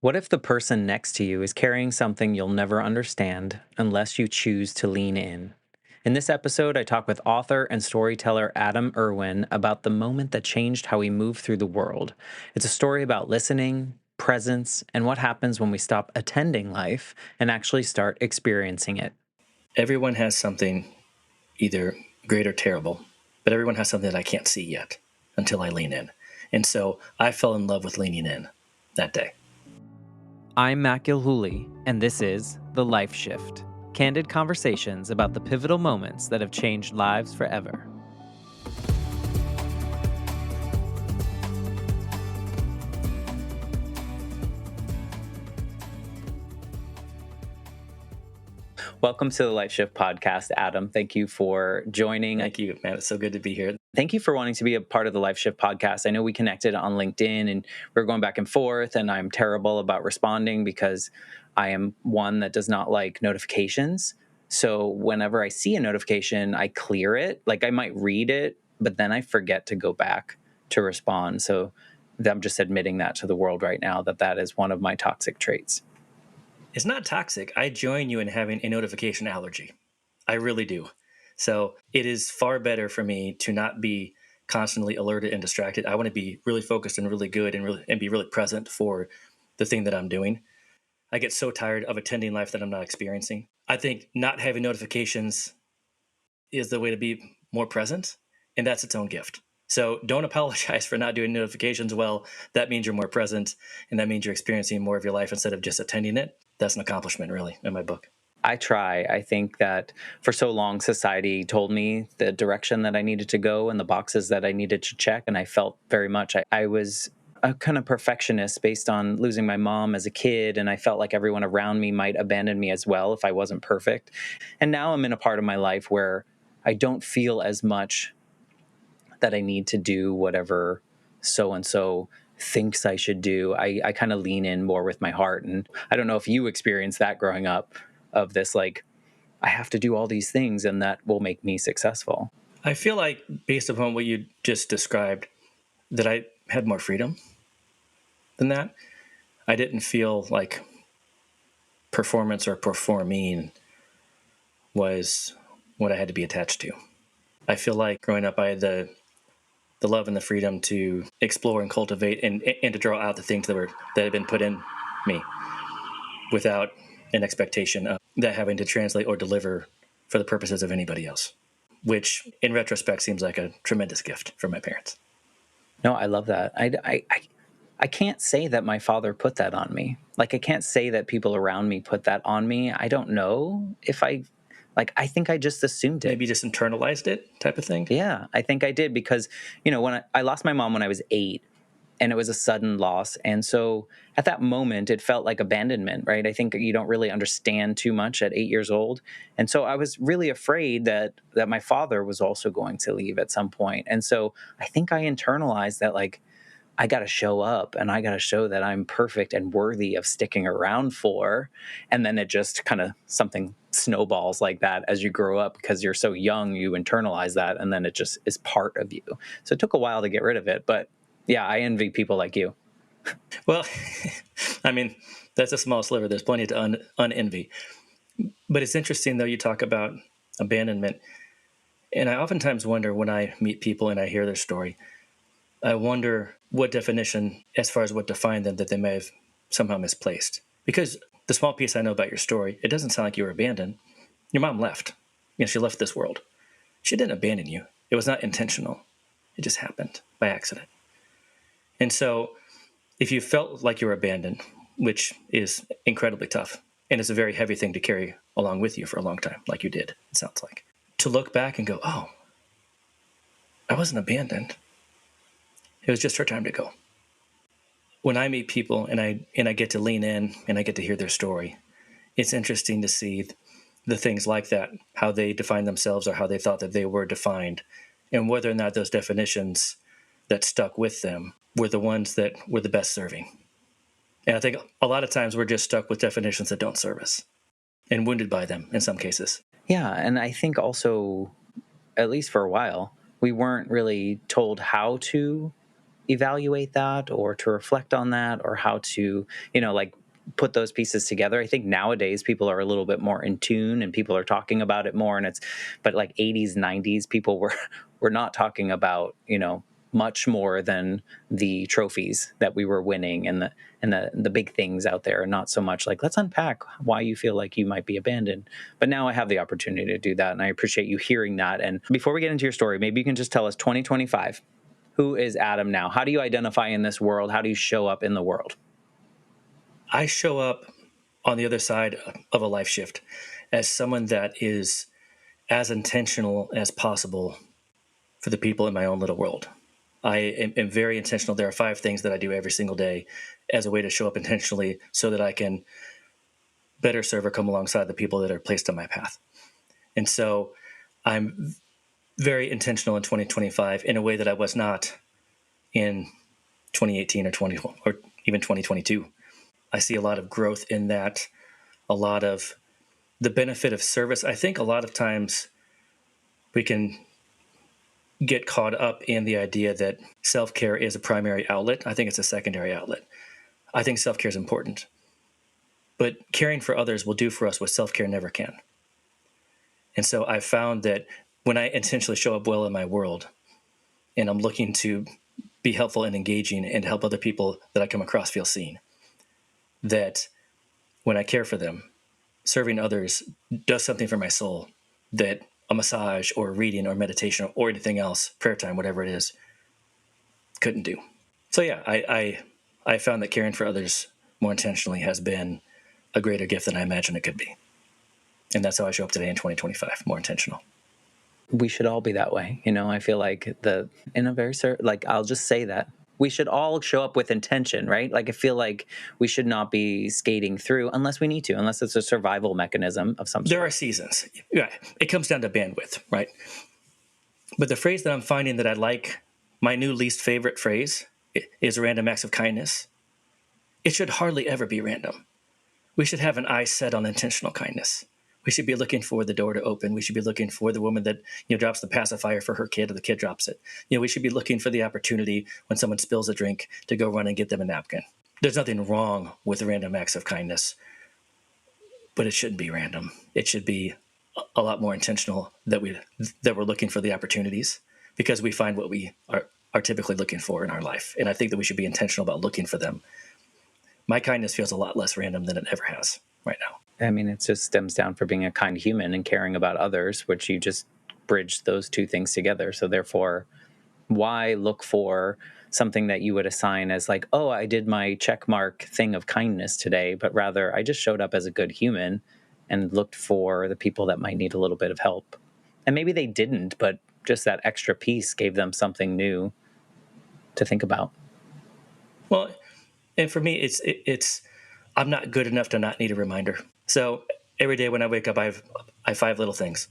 What if the person next to you is carrying something you'll never understand unless you choose to lean in? In this episode, I talk with author and storyteller Adam Erwin about the moment that changed how we move through the world. It's a story about listening, presence, and what happens when we stop attending life and actually start experiencing it. Everyone has something either great or terrible, but everyone has something that I can't see yet until I lean in. And so I fell in love with leaning in that day. I'm Matt Gilhooly, and this is The Life Shift, candid conversations about the pivotal moments that have changed lives forever. Welcome to the Life Shift podcast, Adam. Thank you for joining. Thank you, man. It's so good to be here. Thank you for wanting to be a part of the Life Shift podcast. I know we connected on LinkedIn and we are going back and forth, and I'm terrible about responding because I am one that does not like notifications. So whenever I see a notification, I clear it. Like I might read it, but then I forget to go back to respond. So I'm just admitting that to the world right now, that is one of my toxic traits. It's not toxic. I join you in having a notification allergy. I really do. So it is far better for me to not be constantly alerted and distracted. I want to be really focused and really good and be really present for the thing that I'm doing. I get so tired of attending life that I'm not experiencing. I think not having notifications is the way to be more present, and that's its own gift. So don't apologize for not doing notifications well. That means you're more present, and that means you're experiencing more of your life instead of just attending it. That's an accomplishment, really, in my book. I try. I think that for so long, society told me the direction that I needed to go and the boxes that I needed to check. And I felt very much I was a kind of perfectionist based on losing my mom as a kid. And I felt like everyone around me might abandon me as well if I wasn't perfect. And now I'm in a part of my life where I don't feel as much that I need to do whatever so-and-so thinks I should do. I kind of lean in more with my heart. And I don't know if you experienced that growing up, of this, like, I have to do all these things and that will make me successful. I feel like, based upon what you just described, that I had more freedom than that. I didn't feel like performance or performing was what I had to be attached to. I feel like growing up, I had the love and the freedom to explore and cultivate and to draw out the things that had been put in me without an expectation of that having to translate or deliver for the purposes of anybody else, which in retrospect seems like a tremendous gift from my parents. No, I love that. I can't say that my father put that on me. Like, I can't say that people around me put that on me. I don't know if I think I just assumed it. Maybe just internalized it type of thing. Yeah, I think I did because, when I lost my mom when I was 8, and it was a sudden loss. And so at that moment, it felt like abandonment, right? I think you don't really understand too much at 8 years old. And so I was really afraid that my father was also going to leave at some point. And so I think I internalized that, like, I got to show up and I got to show that I'm perfect and worthy of sticking around for. And then it just kind of something snowballs like that as you grow up because you're so young, you internalize that and then it just is part of you. So it took a while to get rid of it, but yeah, I envy people like you. Well, I mean, that's a small sliver. There's plenty to unenvy. But it's interesting, though, you talk about abandonment. And I oftentimes wonder when I meet people and I hear their story, I wonder what definition, as far as what defined them, that they may have somehow misplaced. Because the small piece I know about your story, it doesn't sound like you were abandoned. Your mom left. She left this world. She didn't abandon you. It was not intentional. It just happened by accident. And so if you felt like you were abandoned, which is incredibly tough, and it's a very heavy thing to carry along with you for a long time, like you did, it sounds like, to look back and go, oh, I wasn't abandoned. It was just her time to go. When I meet people and I get to lean in and I get to hear their story, it's interesting to see the things like that, how they define themselves or how they thought that they were defined, and whether or not those definitions that stuck with them were the ones that were the best serving. And I think a lot of times we're just stuck with definitions that don't serve us and wounded by them in some cases. Yeah, and I think also, at least for a while, we weren't really told how to evaluate that or to reflect on that or how to, like put those pieces together. I think nowadays people are a little bit more in tune and people are talking about it more, and but like 80s, 90s, people were not talking about, much more than the trophies that we were winning and the big things out there, and not so much like, let's unpack why you feel like you might be abandoned. But now I have the opportunity to do that, and I appreciate you hearing that. And before we get into your story, maybe you can just tell us 2025, who is Adam now? How do you identify in this world? How do you show up in the world? I show up on the other side of a life shift as someone that is as intentional as possible for the people in my own little world. I am very intentional. There are 5 things that I do every single day as a way to show up intentionally so that I can better serve or come alongside the people that are placed on my path. And so I'm very intentional in 2025 in a way that I was not in 2018 or 20 or even 2022. I see a lot of growth in that, a lot of the benefit of service. I think a lot of times we can get caught up in the idea that self-care is a primary outlet. I think it's a secondary outlet. I think self-care is important, but caring for others will do for us what self-care never can. And so I found that when I intentionally show up well in my world and I'm looking to be helpful and engaging and help other people that I come across feel seen, that when I care for them, serving others does something for my soul that a massage or reading or meditation or anything else, prayer time, whatever it is, couldn't do. So yeah, I found that caring for others more intentionally has been a greater gift than I imagined it could be. And that's how I show up today in 2025, more intentional. We should all be that way. I feel like I'll just say that we should all show up with intention, right? Like, I feel like we should not be skating through unless we need to, unless it's a survival mechanism of some sort. There are seasons. Yeah, it comes down to bandwidth, right? But the phrase that I'm finding that I like, my new least favorite phrase, is random acts of kindness. It should hardly ever be random. We should have an eye set on intentional kindness. We should be looking for the door to open. We should be looking for the woman that drops the pacifier for her kid, or the kid drops it. We should be looking for the opportunity when someone spills a drink to go run and get them a napkin. There's nothing wrong with random acts of kindness, but it shouldn't be random. It should be a lot more intentional that we're looking for the opportunities, because we find what we are typically looking for in our life. And I think that we should be intentional about looking for them. My kindness feels a lot less random than it ever has right now. I mean, it just stems down for being a kind human and caring about others, which you just bridge those two things together. So therefore, why look for something that you would assign as like, oh, I did my check mark thing of kindness today, but rather I just showed up as a good human and looked for the people that might need a little bit of help. And maybe they didn't, but just that extra piece gave them something new to think about. Well, and for me, it's I'm not good enough to not need a reminder. So every day when I wake up, I have 5 little things.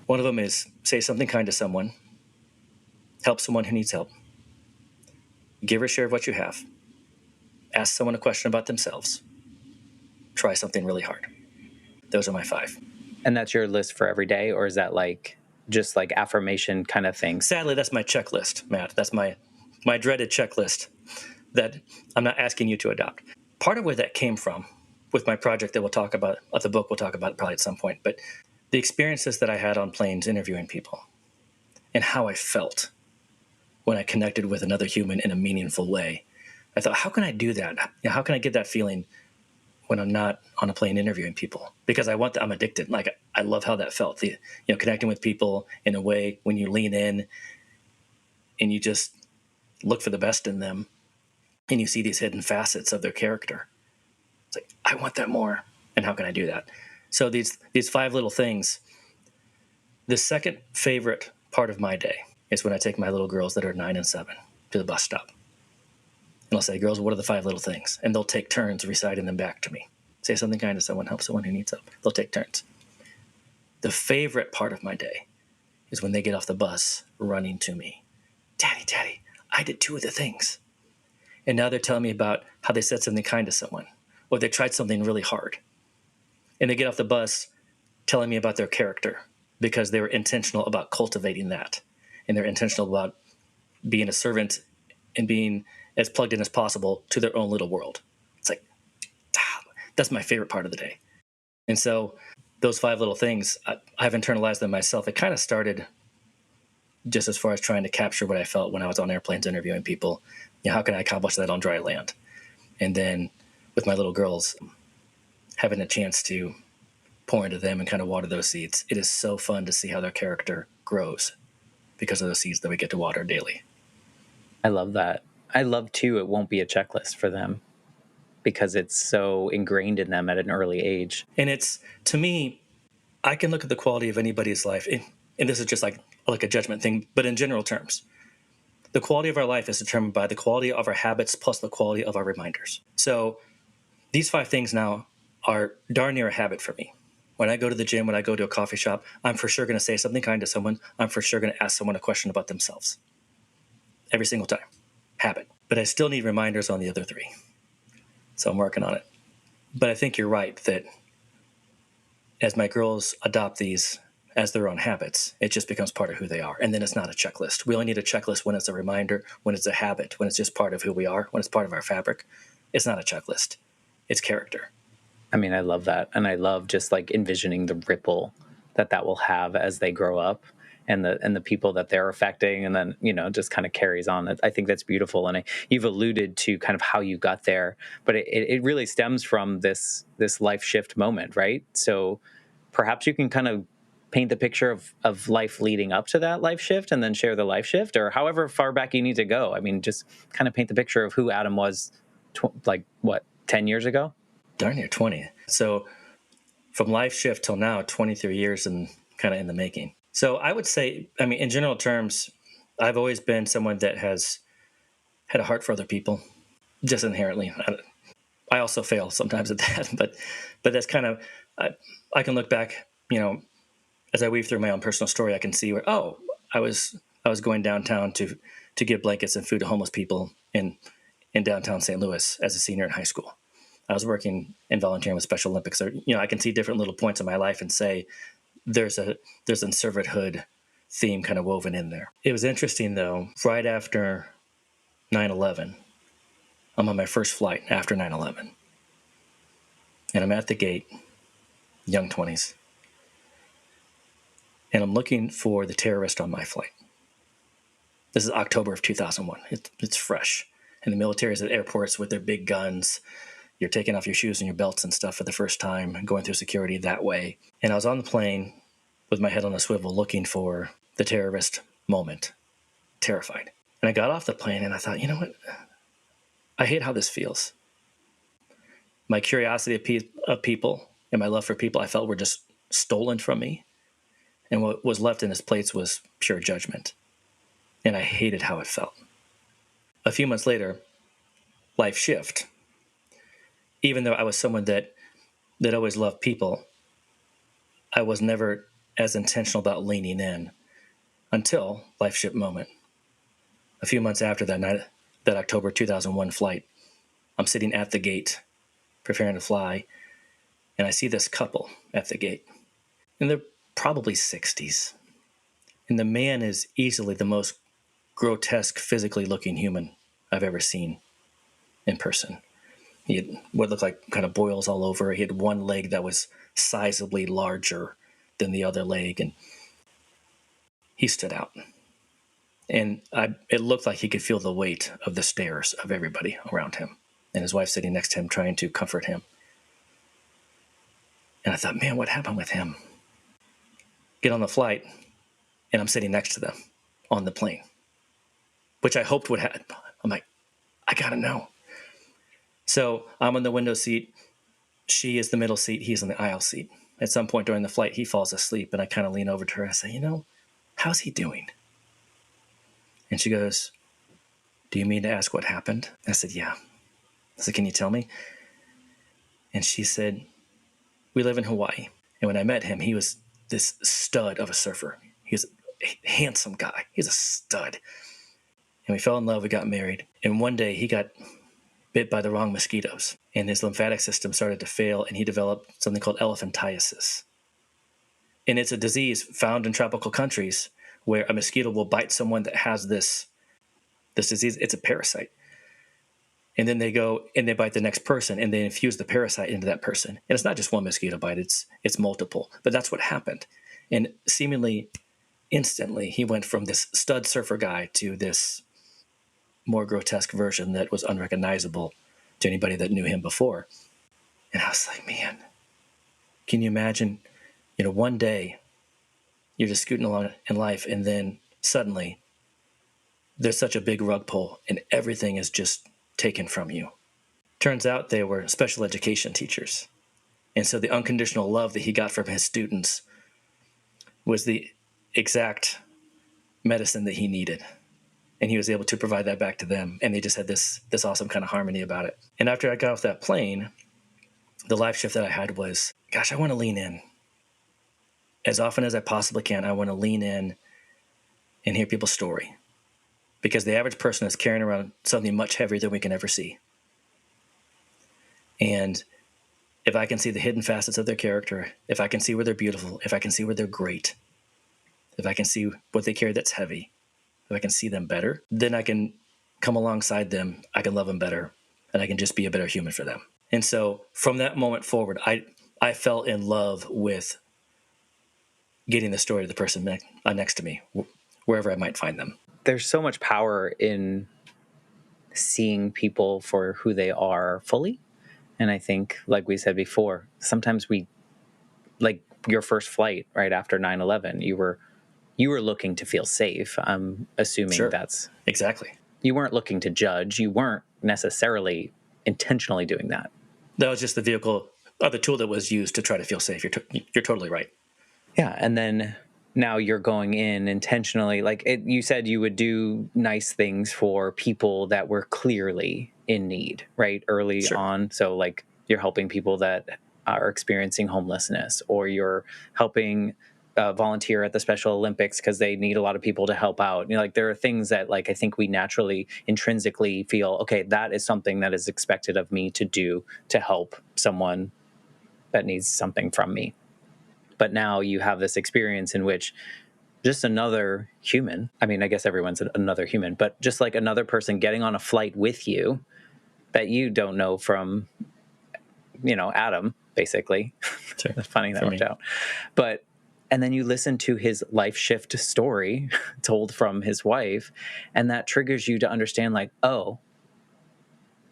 One of them is say something kind to someone, help someone who needs help, give or share what you have, ask someone a question about themselves, try something really hard. Those are my 5. And that's your list for every day, or is that like just like affirmation kind of thing? Sadly, that's my checklist, Matt. That's my dreaded checklist that I'm not asking you to adopt. Part of where that came from with my project that we'll talk about, of the book we'll talk about probably at some point, but the experiences that I had on planes interviewing people and how I felt when I connected with another human in a meaningful way. I thought, how can I do that? How can I get that feeling when I'm not on a plane interviewing people? Because I'm addicted. Like, I love how that felt. Connecting with people in a way when you lean in and you just look for the best in them and you see these hidden facets of their character. It's like, I want that more. And how can I do that? So these 5 little things. The second favorite part of my day is when I take my little girls that are 9 and 7 to the bus stop. And I'll say, girls, what are the 5 little things? And they'll take turns reciting them back to me. Say something kind to someone, help someone who needs help. They'll take turns. The favorite part of my day is when they get off the bus running to me. Daddy, I did 2 of the things. And now they're telling me about how they said something kind to someone, or they tried something really hard. And they get off the bus telling me about their character because they were intentional about cultivating that. And they're intentional about being a servant and being as plugged in as possible to their own little world. It's like, that's my favorite part of the day. And so those five little things, I've internalized them myself. It kind of started just as far as trying to capture what I felt when I was on airplanes interviewing people. How can I accomplish that on dry land? And then with my little girls, having a chance to pour into them and kind of water those seeds. It is so fun to see how their character grows because of those seeds that we get to water daily. I love that. I love too, it won't be a checklist for them because it's so ingrained in them at an early age. And it's, to me, I can look at the quality of anybody's life, and this is just like a judgment thing, but in general terms, the quality of our life is determined by the quality of our habits plus the quality of our reminders. So these five things now are darn near a habit for me. When I go to the gym, when I go to a coffee shop, I'm for sure going to say something kind to someone. I'm for sure going to ask someone a question about themselves. Every single time. Habit. But I still need reminders on the other three. So I'm working on it. But I think you're right that as my girls adopt these as their own habits, it just becomes part of who they are. And then it's not a checklist. We only need a checklist when it's a reminder, when it's a habit, when it's just part of who we are, when it's part of our fabric. It's not a checklist. It's character. I mean, I love that. And I love just like envisioning the ripple that will have as they grow up and the people that they're affecting. And then, just kind of carries on. I think that's beautiful. And you've alluded to kind of how you got there, but it really stems from this life shift moment, right? So perhaps you can kind of paint the picture of life leading up to that life shift and then share the life shift, or however far back you need to go. I mean, just kind of paint the picture of who Adam was 10 years ago? Darn near 20. So from life shift till now, 23 years and kind of in the making. So I would say, I mean, in general terms, I've always been someone that has had a heart for other people, just inherently. I also fail sometimes at that, but that's kind of, I can look back, as I weave through my own personal story, I can see where, I was going downtown to give blankets and food to homeless people in downtown St. Louis as a senior in high school. I was working and volunteering with Special Olympics. Or, I can see different little points in my life and say there's a servanthood theme kind of woven in there. It was interesting though. Right after 9/11, I'm on my first flight after 9/11, and I'm at the gate, young 20s, and I'm looking for the terrorist on my flight. This is October of 2001. It's fresh, and the military is at airports with their big guns. You're taking off your shoes and your belts and stuff for the first time, going through security that way. And I was on the plane with my head on a swivel looking for the terrorist moment, terrified. And I got off the plane and I thought, you know what? I hate how this feels. My curiosity of people and my love for people I felt were just stolen from me. And what was left in its place was pure judgment. And I hated how it felt. A few months later, life shift. Even though I was someone that always loved people, I was never as intentional about leaning in until life shift moment. A few months after that night, that October 2001 flight, I'm sitting at the gate preparing to fly, and I see this couple at the gate. And they're probably 60s. And the man is easily the most grotesque, physically looking human I've ever seen in person. He had what looked like kind of boils all over. He had one leg that was sizably larger than the other leg, and he stood out. And it looked like he could feel the weight of the stares of everybody around him, and his wife sitting next to him trying to comfort him. And I thought, man, what happened with him? Get on the flight, and I'm sitting next to them on the plane, which I hoped would happen. I'm like, I gotta know. So I'm in the window seat. She is the middle seat. He's in the aisle seat. At some point during the flight, he falls asleep, and I kind of lean over to her and I say, how's he doing? And she goes, do you mean to ask what happened? I said, yeah. I said, can you tell me? And she said, we live in Hawaii. And when I met him, he was this stud of a surfer. He was a handsome guy. He's a stud. And we fell in love. We got married. And one day he got bit by the wrong mosquitoes, and his lymphatic system started to fail, and he developed something called elephantiasis. And it's a disease found in tropical countries where a mosquito will bite someone that has this this disease, it's a parasite. And then they go and they bite the next person and they infuse the parasite into that person. And it's not just one mosquito bite, it's multiple. But that's what happened. And seemingly instantly, he went from this stud surfer guy to this more grotesque version that was unrecognizable to anybody that knew him before. And I was like, man, can you imagine, one day you're just scooting along in life and then suddenly there's such a big rug pull and everything is just taken from you. Turns out they were special education teachers. And so the unconditional love that he got from his students was the exact medicine that he needed. And he was able to provide that back to them. And they just had this awesome kind of harmony about it. And after I got off that plane, the life shift that I had was, gosh, I want to lean in. As often as I possibly can, I want to lean in and hear people's story. Because the average person is carrying around something much heavier than we can ever see. And if I can see the hidden facets of their character, if I can see where they're beautiful, if I can see where they're great, if I can see what they carry that's heavy, if I can see them better, then I can come alongside them, I can love them better, and I can just be a better human for them. And so from that moment forward, I fell in love with getting the story of the person next to me, wherever I might find them. There's so much power in seeing people for who they are fully. And I think, like we said before, sometimes like your first flight right after 9/11, you were looking to feel safe. I'm assuming Sure. that's exactly. You weren't looking to judge. You weren't necessarily intentionally doing that. That was just the vehicle, or the tool that was used to try to feel safe. You're totally right. Yeah, and then now you're going in intentionally. You said you would do nice things for people that were clearly in need, right? Early Sure. on. So like you're helping people that are experiencing homelessness, or you're helping volunteer at the Special Olympics because they need a lot of people to help out. There are things that I think we naturally intrinsically feel, okay, that is something that is expected of me to do to help someone that needs something from me. But now you have this experience in which just another human, I mean, I guess everyone's another human, but just like another person getting on a flight with you that you don't know from, Adam, basically. Sure. It's funny that worked out. And then you listen to his life shift story told from his wife, and that triggers you to understand, oh,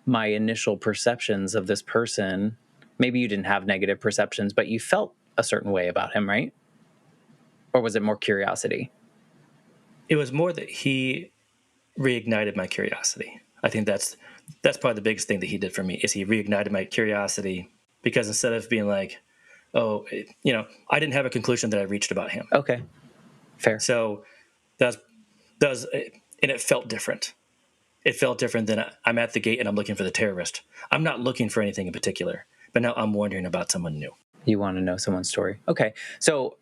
my initial perceptions of this person, maybe you didn't have negative perceptions, but you felt a certain way about him, right? Or was it more curiosity? It was more that he reignited my curiosity. I think that's probably the biggest thing that he did for me, is he reignited my curiosity, because instead of being like, oh, I didn't have a conclusion that I reached about him. Okay, fair. So that was, and it felt different. It felt different than I'm at the gate and I'm looking for the terrorist. I'm not looking for anything in particular, but now I'm wondering about someone new. You want to know someone's story. Okay, so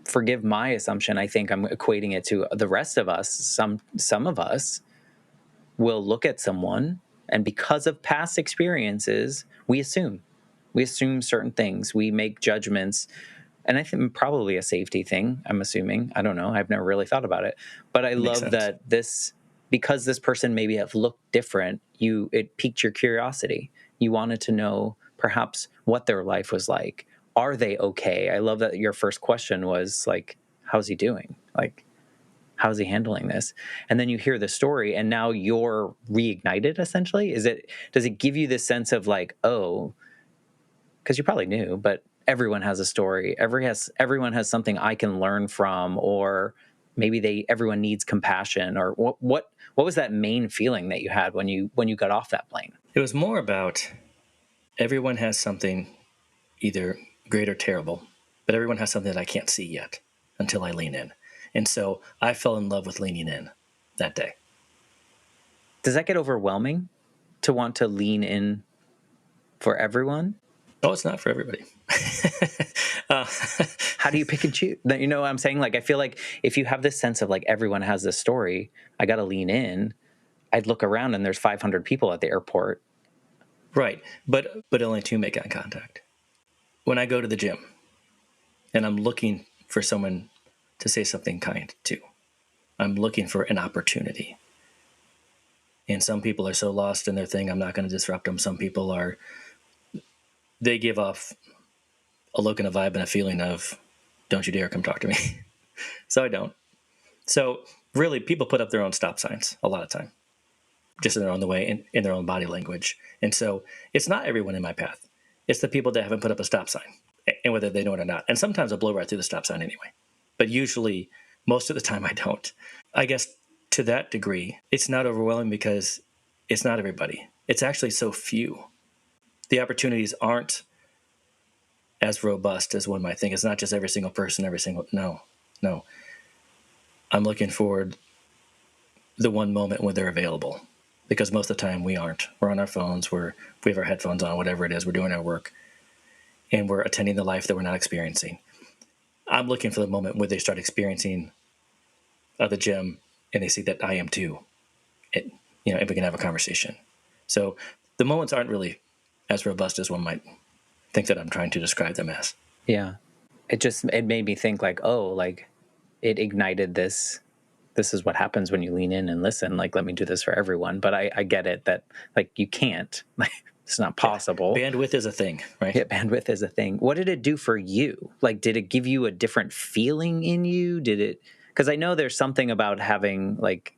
forgive my assumption. I think I'm equating it to the rest of us. Some of us will look at someone, and because of past experiences, we assume certain things. We make judgments, and I think probably a safety thing. I'm assuming. I don't know. I've never really thought about it, but I love that because this person maybe have looked different, it piqued your curiosity. You wanted to know perhaps what their life was like. Are they okay? I love that your first question was how's he doing? How's he handling this? And then you hear the story, and now you're reignited, essentially. Does it give you this sense of oh, because you probably knew, but everyone has a story. Everyone has something I can learn from, or maybe everyone needs compassion, or what was that main feeling that you had when you got off that plane? It was more about everyone has something either great or terrible, but everyone has something that I can't see yet until I lean in. And so I fell in love with leaning in that day. Does that get overwhelming to want to lean in for everyone? Oh, it's not for everybody. How do you pick and choose? You know what I'm saying? I feel like if you have this sense of everyone has this story, I got to lean in. I'd look around and there's 500 people at the airport. Right. But only two make eye contact. When I go to the gym and I'm looking for someone to say something kind to, I'm looking for an opportunity. And some people are so lost in their thing, I'm not going to disrupt them. Some people are, they give off a look and a vibe and a feeling of, don't you dare come talk to me. So I don't. So really, people put up their own stop signs a lot of time, just in their own way, in their own body language. And so it's not everyone in my path. It's the people that haven't put up a stop sign, and whether they know it or not. And sometimes I'll blow right through the stop sign anyway. But usually, most of the time, I don't. I guess to that degree, it's not overwhelming because it's not everybody. It's actually so few. The opportunities aren't as robust as one might think. It's not just every single person, no. I'm looking forward the one moment when they're available, because most of the time we aren't. We're on our phones, we have our headphones on, whatever it is, we're doing our work, and we're attending the life that we're not experiencing. I'm looking for the moment where they start experiencing the gym and they see that I am too. And we can have a conversation. So the moments aren't really as robust as one might think that I'm trying to describe them as. Yeah. It made me think like, oh, like it ignited this. This is what happens when you lean in and listen. Like, let me do this for everyone. But I get it that like you can't. Like, it's not possible. Yeah. Bandwidth is a thing, right? Yeah, bandwidth is a thing. What did it do for you? Like, did it give you a different feeling in you? Did it? Because I know there's something about having like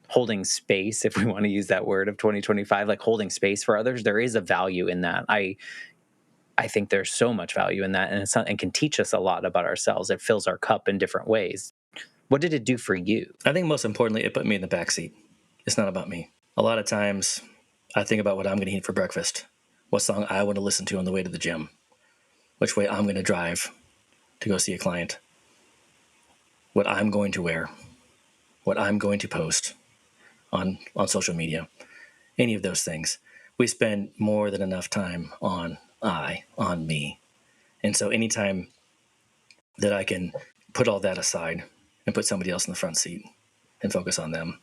holding space, if we want to use that word of 2025, like holding space for others. There is a value in that. I think there's so much value in that, and and can teach us a lot about ourselves. It fills our cup in different ways. What did it do for you? I think most importantly, it put me in the backseat. It's not about me. A lot of times I think about what I'm going to eat for breakfast, what song I want to listen to on the way to the gym, which way I'm going to drive to go see a client, what I'm going to wear, what I'm going to post on social media, any of those things. We spend more than enough time on me. And so anytime that I can put all that aside and put somebody else in the front seat and focus on them,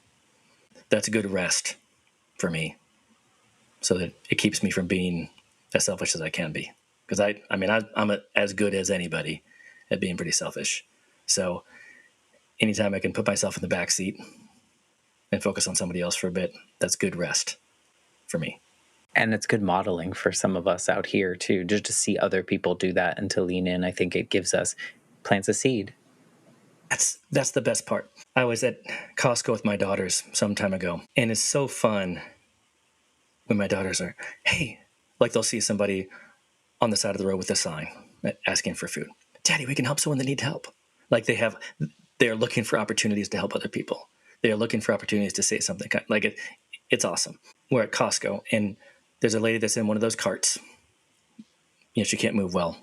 that's a good rest for me, so that it keeps me from being as selfish as I can be. Because I'm as good as anybody at being pretty selfish. So anytime I can put myself in the back seat and focus on somebody else for a bit, that's good rest for me. And it's good modeling for some of us out here too, just to see other people do that and to lean in. I think it plants a seed. That's the best part. I was at Costco with my daughters some time ago, and it's so fun when my daughters are, hey, like they'll see somebody on the side of the road with a sign asking for food. Daddy, we can help someone that needs help. Like they're looking for opportunities to help other people. They are looking for opportunities to say something. Like it's awesome. We're at Costco, and there's a lady that's in one of those carts. She can't move well.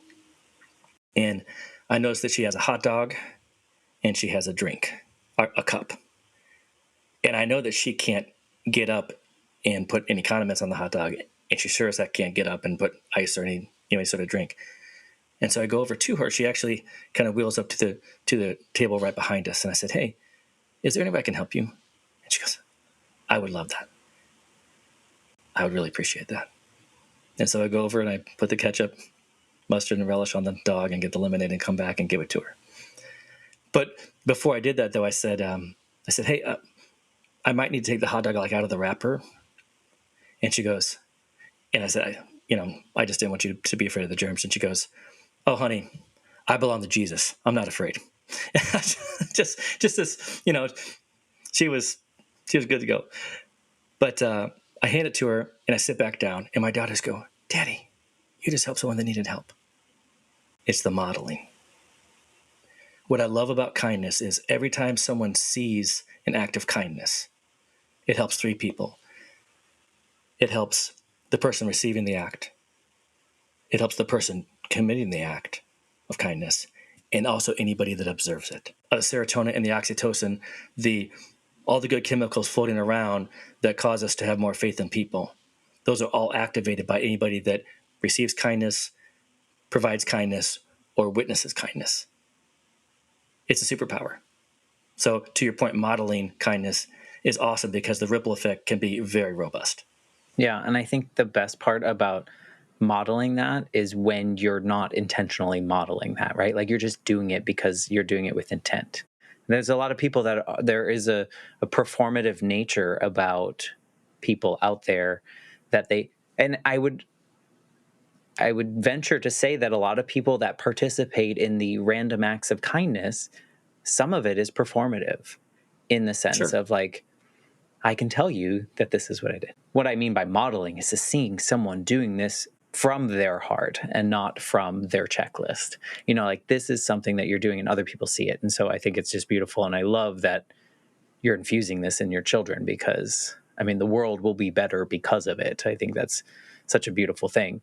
And I noticed that she has a hot dog and she has a drink, a cup. And I know that she can't get up and put any condiments on the hot dog. And she sure as heck can't get up and put ice or any sort of drink. And so I go over to her. She actually kind of wheels up to the table right behind us. And I said, hey, is there any way I can help you? And she goes, I would love that. I would really appreciate that. And so I go over and I put the ketchup, mustard, and relish on the dog and get the lemonade and come back and give it to her. But before I did that, though, I said, hey, I might need to take the hot dog out of the wrapper. And she goes, and I said, I just didn't want you to be afraid of the germs. And she goes, oh, honey, I belong to Jesus. I'm not afraid. just this, she was good to go. But I hand it to her and I sit back down and my daughters go, Daddy, you just helped someone that needed help. It's the modeling. What I love about kindness is every time someone sees an act of kindness, it helps three people. It helps the person receiving the act. It helps the person committing the act of kindness, and also anybody that observes it. The serotonin and the oxytocin, all the good chemicals floating around that cause us to have more faith in people, those are all activated by anybody that receives kindness, provides kindness, or witnesses kindness. It's a superpower. So to your point, modeling kindness is awesome because the ripple effect can be very robust. Yeah, and I think the best part about modeling that is when you're not intentionally modeling that, right? Like you're just doing it because you're doing it with intent. There's a lot of people that there is a performative nature about people out there that and I would venture to say that a lot of people that participate in the random acts of kindness, some of it is performative in the sense Sure. of like, I can tell you that this is what I did. What I mean by modeling is just seeing someone doing this from their heart and not from their checklist. Like this is something that you're doing and other people see it. And so I think it's just beautiful. And I love that you're infusing this in your children because, I mean, the world will be better because of it. I think that's such a beautiful thing.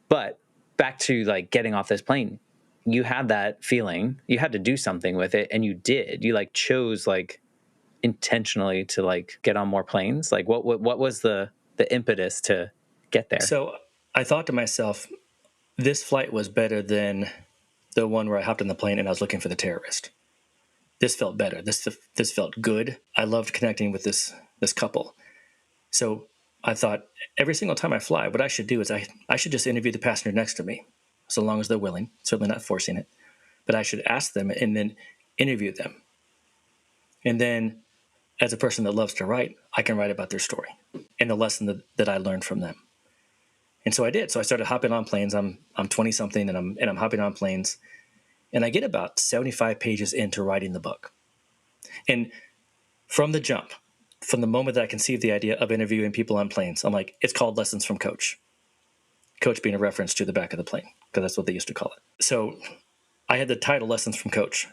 But back to like getting off this plane, you had that feeling, you had to do something with it, and you did. You like chose like intentionally to like get on more planes. Like what was the impetus to get there? So I thought to myself, this flight was better than the one where I hopped in the plane and I was looking for the terrorist. This felt better. This felt good. I loved connecting with this couple. So I thought every single time I fly, what I should do is I should just interview the passenger next to me, so long as they're willing, certainly not forcing it. But I should ask them and then interview them. And then as a person that loves to write, I can write about their story and the lesson that I learned from them. And so I did. So I started hopping on planes. I'm 20 something and I'm hopping on planes. And I get about 75 pages into writing the book. And from the jump, from the moment that I conceived the idea of interviewing people on planes, I'm like, it's called Lessons from Coach. Coach being a reference to the back of the plane, because that's what they used to call it. So I had the title Lessons from Coach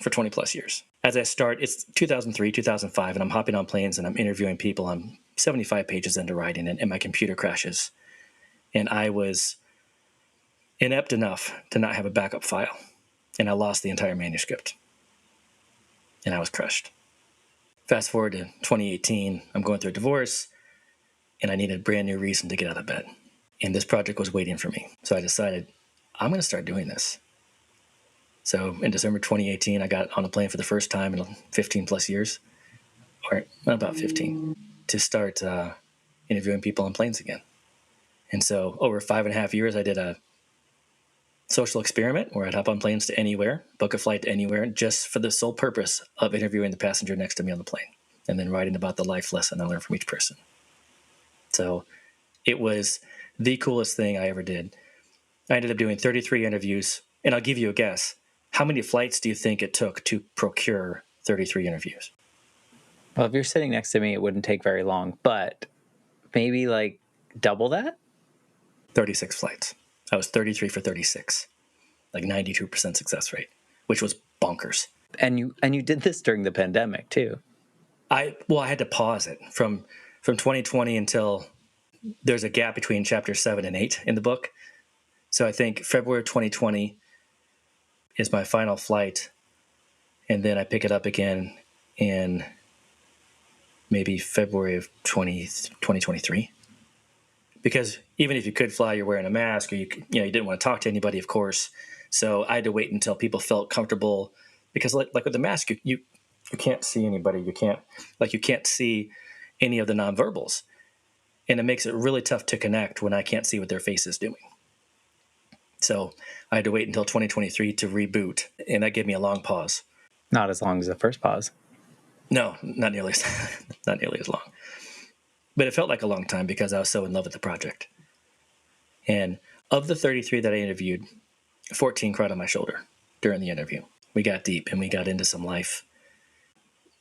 for 20 plus years. As I start, it's 2003, 2005, and I'm hopping on planes and I'm interviewing people. I'm 75 pages into writing and my computer crashes. And I was inept enough to not have a backup file. And I lost the entire manuscript. And I was crushed. Fast forward to 2018, I'm going through a divorce, and I needed a brand new reason to get out of bed. And this project was waiting for me. So I decided, I'm going to start doing this. So in December 2018, I got on a plane for the first time in 15 plus years, or about 15, to start interviewing people on planes again. And so over 5.5 years, I did a social experiment where I'd hop on planes to anywhere, book a flight to anywhere, just for the sole purpose of interviewing the passenger next to me on the plane and then writing about the life lesson I learned from each person. So it was the coolest thing I ever did. I ended up doing 33 interviews, and I'll give you a guess. How many flights do you think it took to procure 33 interviews? Well, if you're sitting next to me, it wouldn't take very long, but maybe like double that? 36 flights. I was 33 for 36, like 92% success rate, which was bonkers. And you did this during the pandemic too. I had to pause it from 2020 until there's a gap between chapter 7 and 8 in the book. So I think February 2020 is my final flight, and then I pick it up again in maybe February of 2023. Because even if you could fly, you're wearing a mask, or you didn't want to talk to anybody, of course. So I had to wait until people felt comfortable, because like with the mask, you can't see anybody. You can't see any of the nonverbals, and it makes it really tough to connect when I can't see what their face is doing. So I had to wait until 2023 to reboot, and that gave me a long pause. Not as long as the first pause. No, not nearly as long. But it felt like a long time because I was so in love with the project. And of the 33 that I interviewed, 14 cried on my shoulder during the interview. We got deep and we got into some life.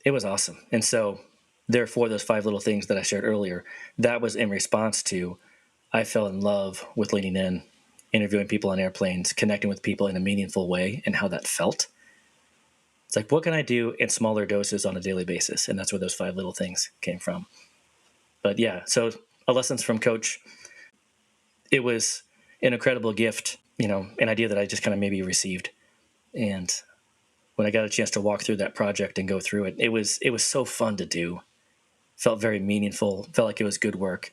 It was awesome. And so therefore, those 5 little things that I shared earlier, that was in response to, I fell in love with leaning in, interviewing people on airplanes, connecting with people in a meaningful way, and how that felt. It's like, what can I do in smaller doses on a daily basis? And that's where those 5 little things came from. But yeah, so a Lessons from Coach, it was an incredible gift, an idea that I just kind of maybe received. And when I got a chance to walk through that project and go through it, it was so fun to do. Felt very meaningful, felt like it was good work.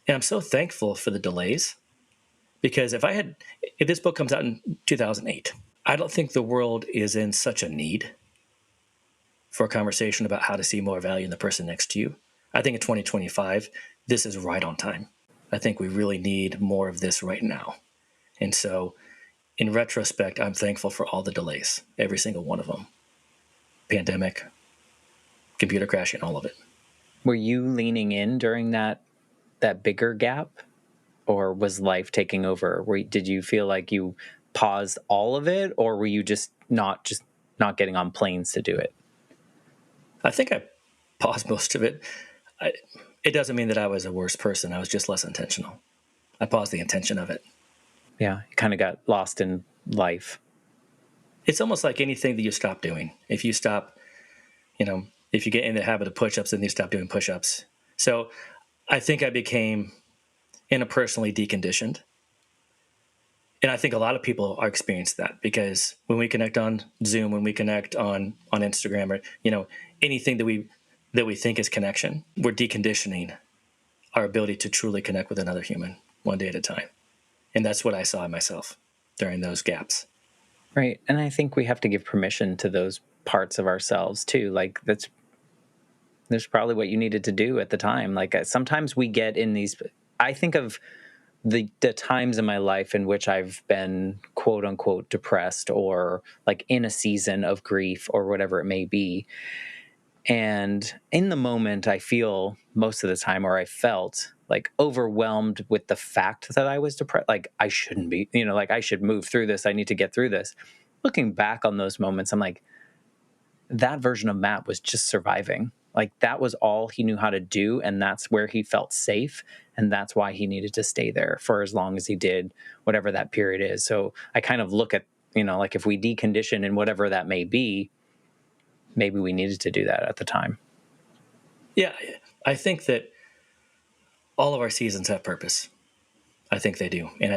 And I'm so thankful for the delays, because if this book comes out in 2008, I don't think the world is in such a need for a conversation about how to see more value in the person next to you. I think in 2025, this is right on time. I think we really need more of this right now. And so in retrospect, I'm thankful for all the delays, every single one of them. Pandemic, computer crashing, all of it. Were you leaning in during that bigger gap, or was life taking over? Did you feel like you paused all of it, or were you just not getting on planes to do it? I think I paused most of it. I, it doesn't mean that I was a worse person. I was just less intentional. I paused the intention of it. Yeah, you kind of got lost in life. It's almost like anything that you stop doing. If you stop, if you get in the habit of push-ups, then you stop doing push-ups. So I think I became interpersonally deconditioned. And I think a lot of people are experiencing that because when we connect on Zoom, when we connect on Instagram, or anything that we think is connection, we're deconditioning our ability to truly connect with another human one day at a time. And that's what I saw in myself during those gaps. Right. And I think we have to give permission to those parts of ourselves too. Like that's probably what you needed to do at the time. Like sometimes we get in these, I think of the times in my life in which I've been quote unquote depressed or like in a season of grief or whatever it may be. And in the moment, I feel most of the time, or I felt like overwhelmed with the fact that I was depressed. Like I shouldn't be, like I should move through this. I need to get through this. Looking back on those moments, I'm like, that version of Matt was just surviving. Like that was all he knew how to do. And that's where he felt safe. And that's why he needed to stay there for as long as he did, whatever that period is. So I kind of look at, like if we decondition and whatever that may be, maybe we needed to do that at the time. Yeah, I think that all of our seasons have purpose. I think they do. And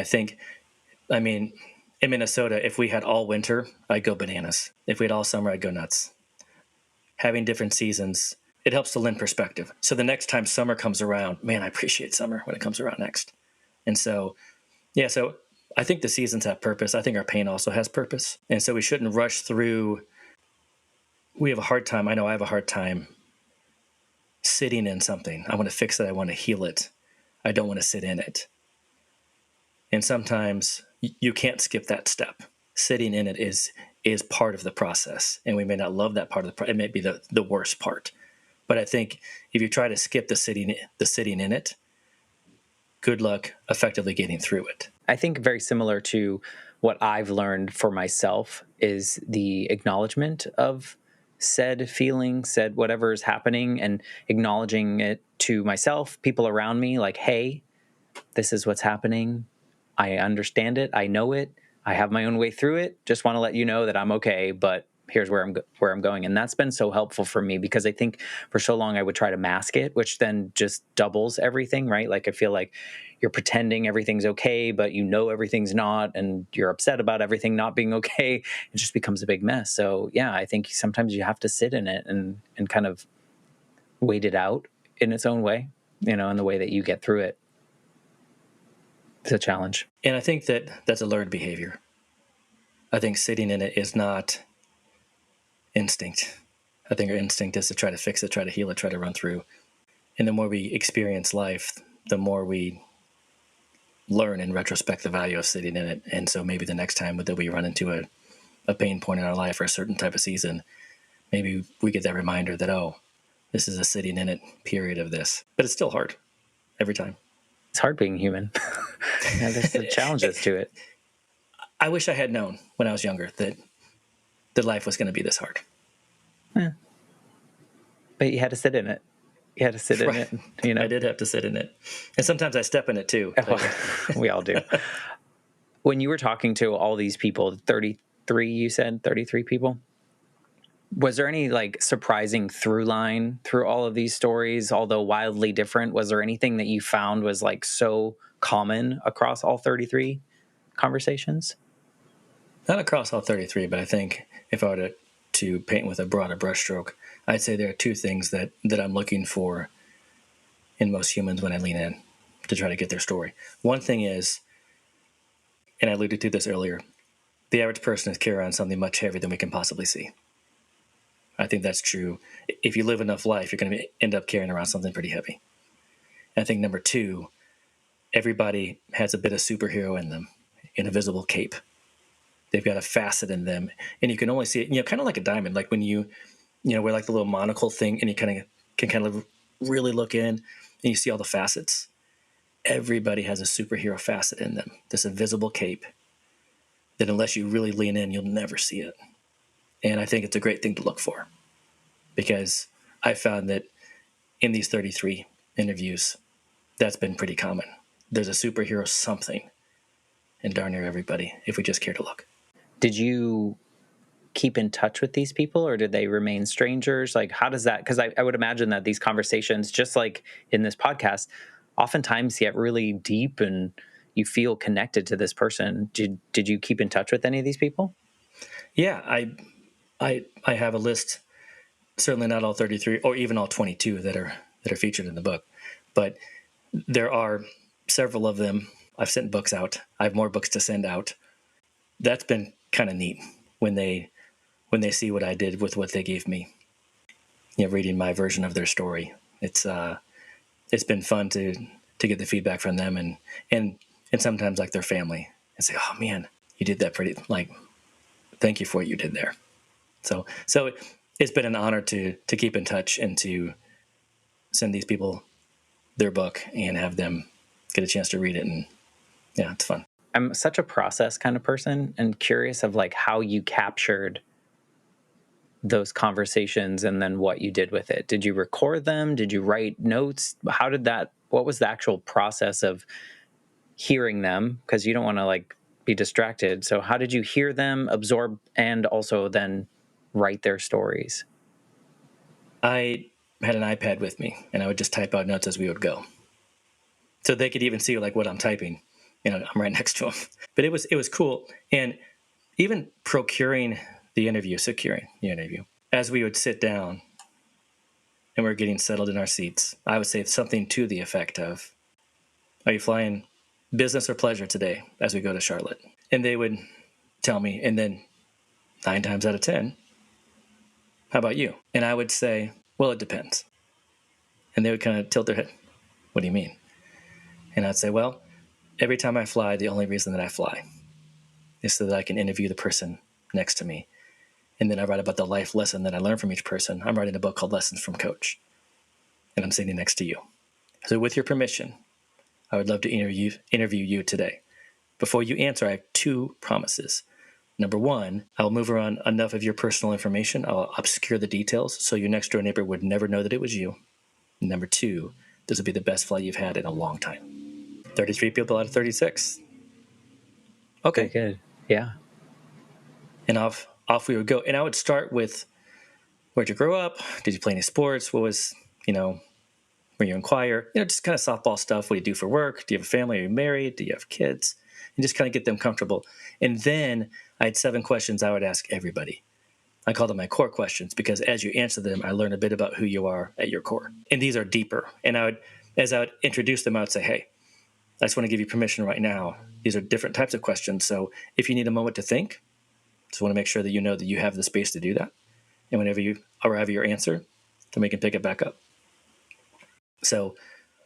I mean, in Minnesota, if we had all winter, I'd go bananas. If we had all summer, I'd go nuts. Having different seasons, it helps to lend perspective. So the next time summer comes around, man, I appreciate summer when it comes around next. And so, yeah, so I think the seasons have purpose. I think our pain also has purpose. And so we shouldn't rush through. We have a hard time. I know I have a hard time sitting in something. I want to fix it. I want to heal it. I don't want to sit in it. And sometimes you can't skip that step. Sitting in it is part of the process. And we may not love that part of the process. It may be the worst part. But I think if you try to skip the sitting in it, good luck effectively getting through it. I think very similar to what I've learned for myself is the acknowledgement of said feeling, said whatever is happening, and acknowledging it to myself, people around me, like, hey, this is what's happening. I understand it. I know it. I have my own way through it. Just want to let you know that I'm okay, but here's where I'm going. And that's been so helpful for me because I think for so long I would try to mask it, which then just doubles everything, right? Like I feel like you're pretending everything's okay, but everything's not, and you're upset about everything not being okay. It just becomes a big mess. So yeah, I think sometimes you have to sit in it and kind of wait it out in its own way, in the way that you get through it. It's a challenge. And I think that that's a learned behavior. I think sitting in it is not instinct. I think our instinct is to try to fix it, try to heal it, try to run through. And the more we experience life, the more we learn in retrospect the value of sitting in it. And so maybe the next time that we run into a pain point in our life or a certain type of season, maybe we get that reminder that, oh, this is a sitting in it period of this. But it's still hard every time. It's hard being human. Yeah, there's the challenges to it. I wish I had known when I was younger that life was going to be this hard. Yeah. But you had to sit in it. You had to sit in it. I did have to sit in it. And sometimes I step in it too. We all do. When you were talking to all these people, 33, you said 33 people, was there any like surprising through line through all of these stories, although wildly different? Was there anything that you found was like so common across all 33 conversations? Not across all 33, but I think if I were to paint with a broader brushstroke, I'd say there are two things that I'm looking for in most humans when I lean in to try to get their story. One thing is, and I alluded to this earlier, the average person is carrying around something much heavier than we can possibly see. I think that's true. If you live enough life, you're going to end up carrying around something pretty heavy. And I think number two, everybody has a bit of superhero in them, an invisible cape. They've got a facet in them, and you can only see it, kind of like a diamond, like when you wear like the little monocle thing, and you can kind of really look in and you see all the facets, everybody has a superhero facet in them, this invisible cape that unless you really lean in, you'll never see it. And I think it's a great thing to look for, because I found that in these 33 interviews, that's been pretty common. There's a superhero something in darn near everybody, if we just care to look. Did you keep in touch with these people, or did they remain strangers? Like, how does that, because I would imagine that these conversations, just like in this podcast, oftentimes get really deep and you feel connected to this person. Did you keep in touch with any of these people? Yeah, I have a list, certainly not all 33 or even all 22 that are featured in the book, but there are several of them. I've sent books out. I have more books to send out. That's been kind of neat when they see what I did with what they gave me. Reading my version of their story. It's been fun to get the feedback from them, and sometimes like their family, and say, "Oh man, you did that pretty. Like, thank you for what you did there." So it's been an honor to keep in touch and to send these people their book and have them get a chance to read it, and yeah, it's fun. I'm such a process kind of person and curious of like how you captured those conversations and then what you did with it. Did you record them? Did you write notes? What was the actual process of hearing them? Because you don't want to like be distracted. So how did you hear them, absorb, and also then write their stories? I had an iPad with me, and I would just type out notes as we would go, so they could even see like what I'm typing. I'm right next to them. But it was cool, and even securing the interview, as we would sit down and we're getting settled in our seats, I would say something to the effect of, "Are you flying business or pleasure today as we go to Charlotte?" And they would tell me, and then 9 times out of 10, "How about you?" And I would say, "Well, it depends." And they would kind of tilt their head. "What do you mean?" And I'd say, "Well, every time I fly, the only reason that I fly is so that I can interview the person next to me. And then I write about the life lesson that I learned from each person. I'm writing a book called Lessons from Coach, and I'm sitting next to you. So with your permission, I would love to interview you today. Before you answer, I have 2 promises. Number 1, I'll move around enough of your personal information. I'll obscure the details so your next door neighbor would never know that it was you. Number 2, this will be the best flight you've had in a long time." 33 people out of 36. Very Okay. good. Yeah. And off we would go. And I would start with, where'd you grow up? Did you play any sports? What was, were you in choir? Just kind of softball stuff. What do you do for work? Do you have a family? Are you married? Do you have kids? And just kind of get them comfortable. And then I had 7 questions I would ask everybody. I call them my core questions, because as you answer them, I learn a bit about who you are at your core. And these are deeper. And as I would introduce them, I would say, "Hey, I just want to give you permission right now. These are different types of questions. So if you need a moment to think, just want to make sure that you know that you have the space to do that. And whenever you arrive at your answer, then we can pick it back up." So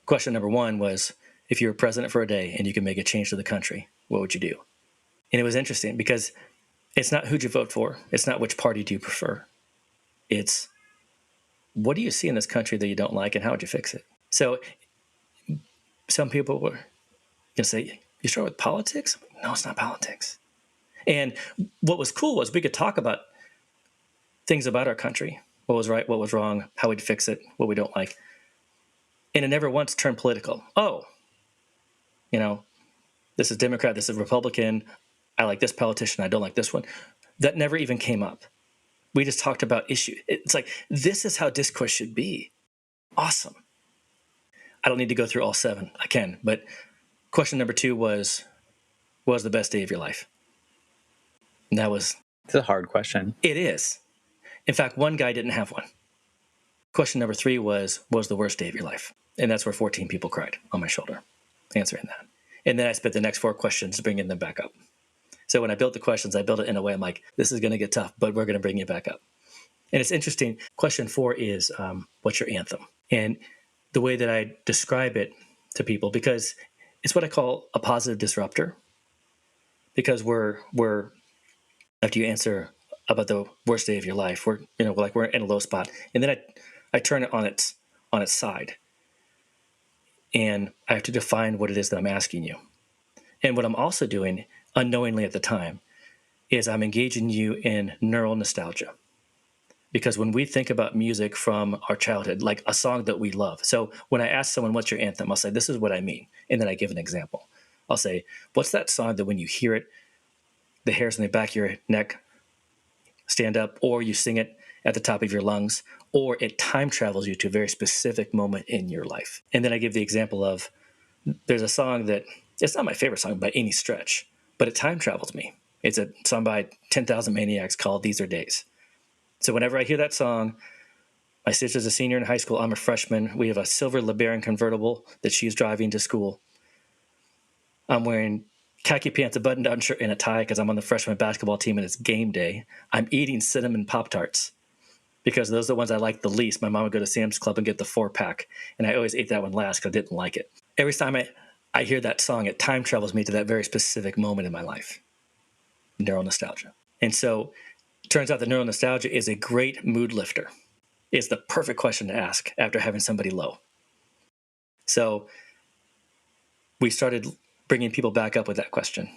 question number 1 was, if you were president for a day and you could make a change to the country, what would you do? And it was interesting because it's not who'd you vote for. It's not which party do you prefer. It's, what do you see in this country that you don't like, and how would you fix it? So some people were going to say, "You start with politics?" No, it's not politics. And what was cool was we could talk about things about our country, what was right, what was wrong, how we'd fix it, what we don't like. And it never once turned political. "Oh, this is Democrat, this is Republican. I like this politician, I don't like this one." That never even came up. We just talked about issues. It's like, this is how discourse should be. Awesome. I don't need to go through all 7. I can. But question number 2 was, what was the best day of your life? And that was... It's a hard question. It is. In fact, one guy didn't have one. Question number 3 was, what was the worst day of your life? And that's where 14 people cried on my shoulder answering that. And then I spent the next 4 questions bringing them back up. So when I built the questions, I built it in a way I'm like, this is going to get tough, but we're going to bring you back up. And it's interesting. Question 4 is, what's your anthem? And the way that I describe it to people, because it's what I call a positive disruptor, because we're after you answer about the worst day of your life, we're in a low spot, and then I turn it on on its side. And I have to define what it is that I'm asking you. And what I'm also doing, unknowingly at the time, is I'm engaging you in neural nostalgia. Because when we think about music from our childhood, like a song that we love. So when I ask someone, what's your anthem? I'll say, this is what I mean. And then I give an example. I'll say, what's that song that when you hear it, the hairs on the back of your neck stand up, or you sing it at the top of your lungs, or it time travels you to a very specific moment in your life. And then I give the example of, there's a song that, it's not my favorite song by any stretch, but it time travels me. It's a song by 10,000 Maniacs called These Are Days. So whenever I hear that song, my sister's a senior in high school, I'm a freshman. We have a silver LeBaron convertible that she's driving to school. I'm wearing khaki pants, a button-down shirt, and a tie because I'm on the freshman basketball team and it's game day. I'm eating cinnamon Pop-Tarts because those are the ones I like the least. My mom would go to Sam's Club and get the 4-pack, and I always ate that one last because I didn't like it. Every time I hear that song, it time travels me to that very specific moment in my life. Neural nostalgia. And so it turns out that neural nostalgia is a great mood lifter. It's the perfect question to ask after having somebody low. So we started bringing people back up with that question,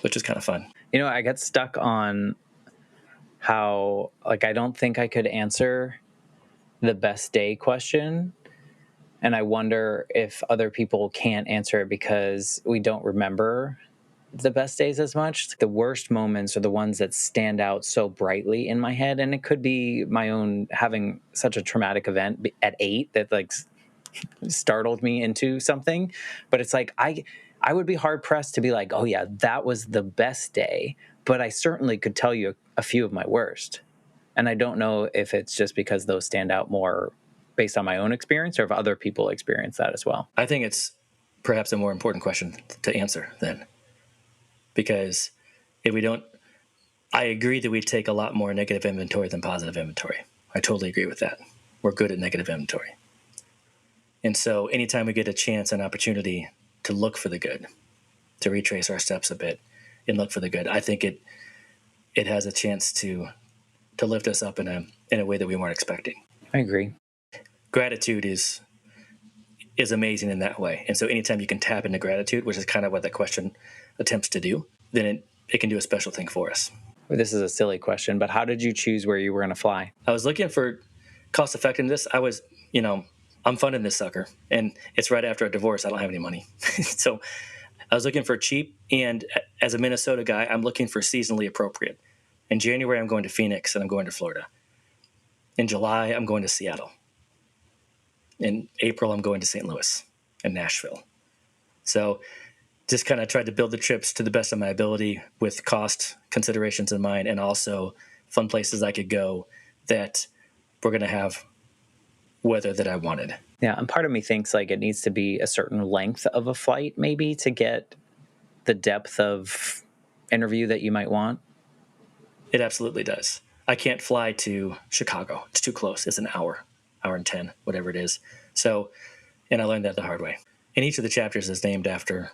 which is kind of fun. I got stuck on how, like, I don't think I could answer the best day question. And I wonder if other people can't answer it because we don't remember the best days as much. The worst moments are the ones that stand out so brightly in my head. And it could be my own having such a traumatic event at 8 that like startled me into something. But it's like, I would be hard pressed to be like, oh yeah, that was the best day. But I certainly could tell you a few of my worst. And I don't know if it's just because those stand out more based on my own experience or if other people experience that as well. I think it's perhaps a more important question to answer then. Because if we don't, I agree that we take a lot more negative inventory than positive inventory. I totally agree with that. We're good at negative inventory. And so anytime we get a chance, an opportunity to look for the good, to retrace our steps a bit and look for the good, I think it has a chance to lift us up in a way that we weren't expecting. I agree. Gratitude is amazing in that way. And so anytime you can tap into gratitude, which is kind of what that question attempts to do, then it can do a special thing for us. This is a silly question, but how did you choose where you were going to fly? I was looking for cost effectiveness. I was, I'm funding this sucker, and it's right after a divorce. I don't have any money. So I was looking for cheap, and as a Minnesota guy, I'm looking for seasonally appropriate. In January, I'm going to Phoenix, and I'm going to Florida. In July, I'm going to Seattle. In April, I'm going to St. Louis and Nashville. So just kind of tried to build the trips to the best of my ability with cost considerations in mind, and also fun places I could go that were going to have weather that I wanted. Yeah, and part of me thinks like it needs to be a certain length of a flight maybe to get the depth of interview that you might want. It absolutely does. I can't fly to Chicago. It's too close. It's an hour and 10, whatever it is. So, and I learned that the hard way. And each of the chapters is named after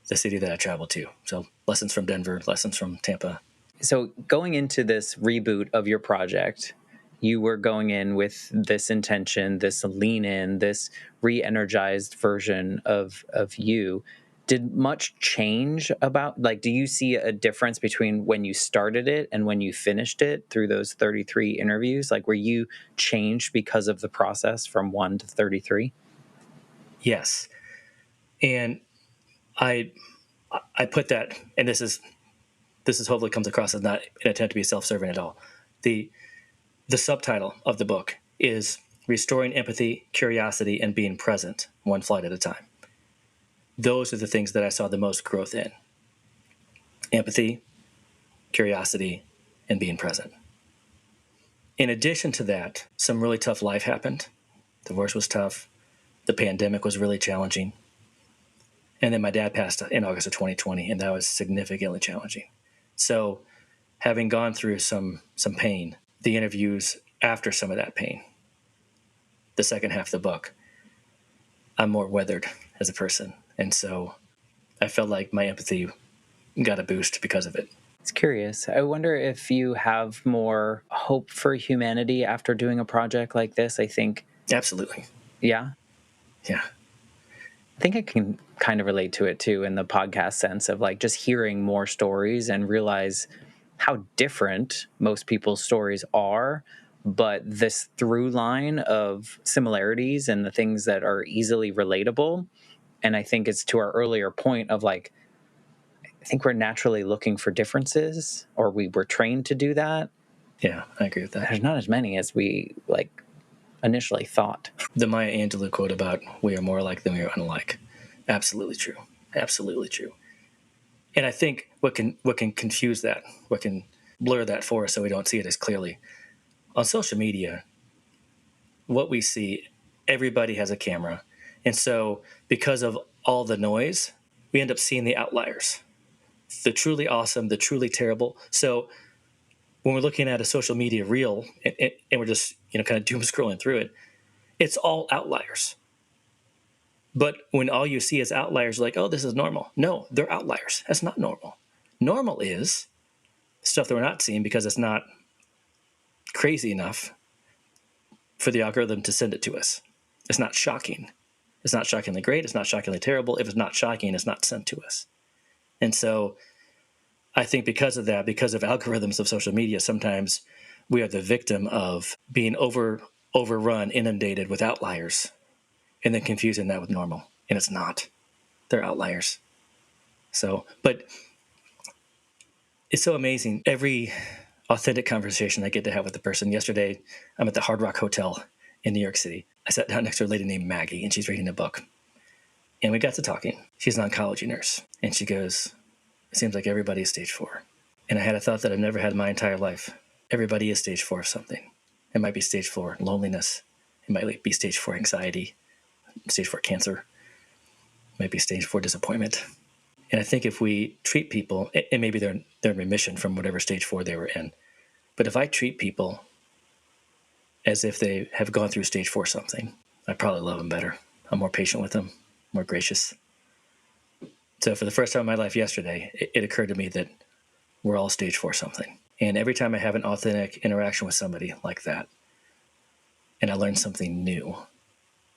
the city that I traveled to. So lessons from Denver, lessons from Tampa. So going into this reboot of your project, you were going in with this intention, this lean in, this re-energized version of you. Did much change about, like, do you see a difference between when you started it and when you finished it through those 33 interviews? Like, were you changed because of the process from 1 to 33? Yes. And I put that, and this is hopefully comes across as not an attempt to be self-serving at all. The subtitle of the book is Restoring Empathy, Curiosity, and Being Present, One Flight at a Time. Those are the things that I saw the most growth in. Empathy, curiosity, and being present. In addition to that, some really tough life happened. Divorce was tough. The pandemic was really challenging. And then my dad passed in August of 2020, and that was significantly challenging. So having gone through some pain, the interviews after some of that pain, the second half of the book, I'm more weathered as a person. And so I felt like my empathy got a boost because of it. It's curious. I wonder if you have more hope for humanity after doing a project like this. I think Absolutely. Yeah. Yeah. I think I can kind of relate to it too in the podcast sense of like just hearing more stories and realize how different most people's stories are. But this through line of similarities and the things that are easily relatable. And I think it's to our earlier point of like, I think we're naturally looking for differences, or we were trained to do that. Yeah, I agree with that. There's not as many as we like initially thought. The Maya Angelou quote about we are more alike than we are unlike. Absolutely true. Absolutely true. And I think what can confuse that, what can blur that for us so we don't see it as clearly. On social media, what we see, everybody has a camera. And so because of all the noise, we end up seeing the outliers, the truly awesome, the truly terrible. So when we're looking at a social media reel and we're just, kind of doom scrolling through it, it's all outliers. But when all you see is outliers, like, oh, this is normal. No, they're outliers. That's not normal. Normal is stuff that we're not seeing because it's not crazy enough for the algorithm to send it to us. It's not shocking. It's not shockingly great. It's not shockingly terrible. If it's not shocking, it's not sent to us. And so I think because of that, because of algorithms of social media, sometimes we are the victim of being overrun, inundated with outliers, and then confusing that with normal. And it's not. They're outliers. So, but it's so amazing. Every authentic conversation I get to have with the person. Yesterday, I'm at the Hard Rock Hotel in New York City. I sat down next to a lady named Maggie, and she's reading a book. And we got to talking. She's an oncology nurse. And she goes, it seems like everybody is stage 4. And I had a thought that I've never had in my entire life. Everybody is stage 4 of something. It might be stage 4 loneliness. It might be stage 4 anxiety, stage 4 cancer. It might be stage 4 disappointment. And I think if we treat people, and maybe they're in remission from whatever stage 4 they were in, but if I treat people as if they have gone through stage 4 something, I probably love them better. I'm more patient with them, more gracious. So for the first time in my life yesterday, it occurred to me that we're all stage 4 something. And every time I have an authentic interaction with somebody like that, and I learn something new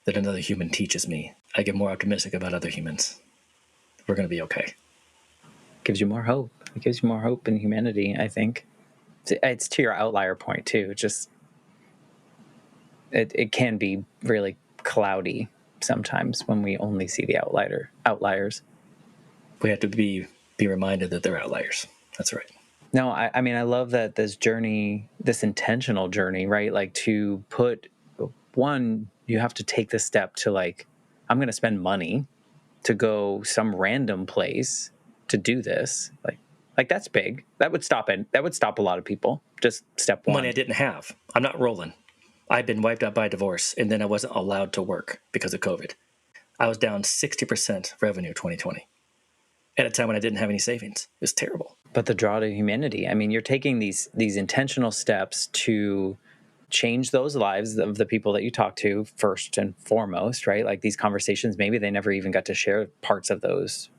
that another human teaches me, I get more optimistic about other humans. We're going to be okay. Gives you more hope. It gives you more hope in humanity, I think. It's to your outlier point too. Just it can be really cloudy sometimes when we only see the outliers. We have to be reminded that they're outliers. That's right. No, I mean, I love that this journey, this intentional journey, right? Like to put one, you have to take the step to like, I'm going to spend money to go some random place to do this. Like that's big. That would stop it. That would stop a lot of people. Just step one. Money I didn't have. I'm not rolling. I'd been wiped out by a divorce, and then I wasn't allowed to work because of COVID. I was down 60% revenue 2020 at a time when I didn't have any savings. It was terrible. But the draw to humanity. I mean, you're taking these intentional steps to change those lives of the people that you talk to first and foremost, right? Like these conversations, maybe they never even got to share parts of those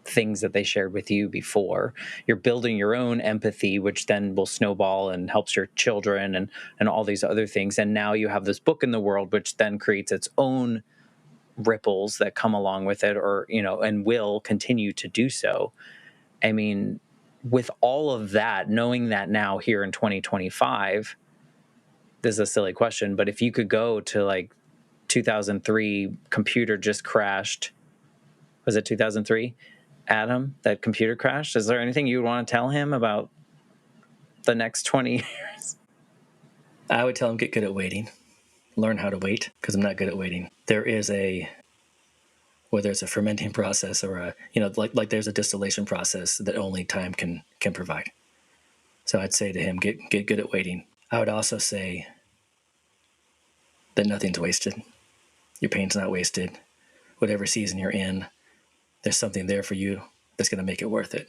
things that they shared with you before. You're building your own empathy, which then will snowball and helps your children and all these other things. And now you have this book in the world, which then creates its own ripples that come along with it, or, and will continue to do so. I mean, with all of that, knowing that now here in 2025, this is a silly question, but if you could go to like 2003, computer just crashed. Was it 2003? Adam, that computer crashed. Is there anything you would want to tell him about the next 20 years? I would tell him get good at waiting. Learn how to wait, because I'm not good at waiting. There is whether it's a fermenting process or like there's a distillation process that only time can provide. So I'd say to him, get good at waiting. I would also say that nothing's wasted. Your pain's not wasted. Whatever season you're in, there's something there for you that's going to make it worth it.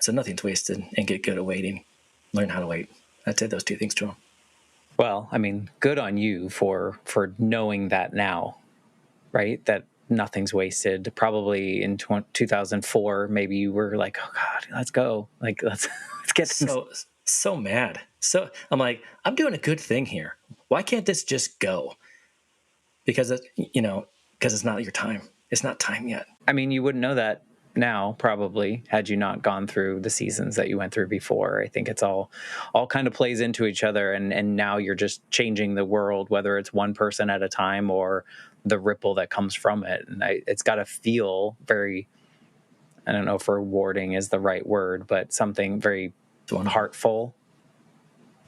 So nothing's wasted, and get good at waiting. Learn how to wait. I'd say those two things to him. Well, I mean, good on you for knowing that now, right? That nothing's wasted. Probably in 2004, maybe you were like, oh God, let's go. Like, let's get so mad. So I'm like, I'm doing a good thing here. Why can't this just go? because it's not your time. It's not time yet. I mean, you wouldn't know that now probably had you not gone through the seasons that you went through before. I think it's all kind of plays into each other, and now you're just changing the world, whether it's one person at a time or the ripple that comes from it. And it's got to feel very, I don't know if rewarding is the right word, but something very heartful,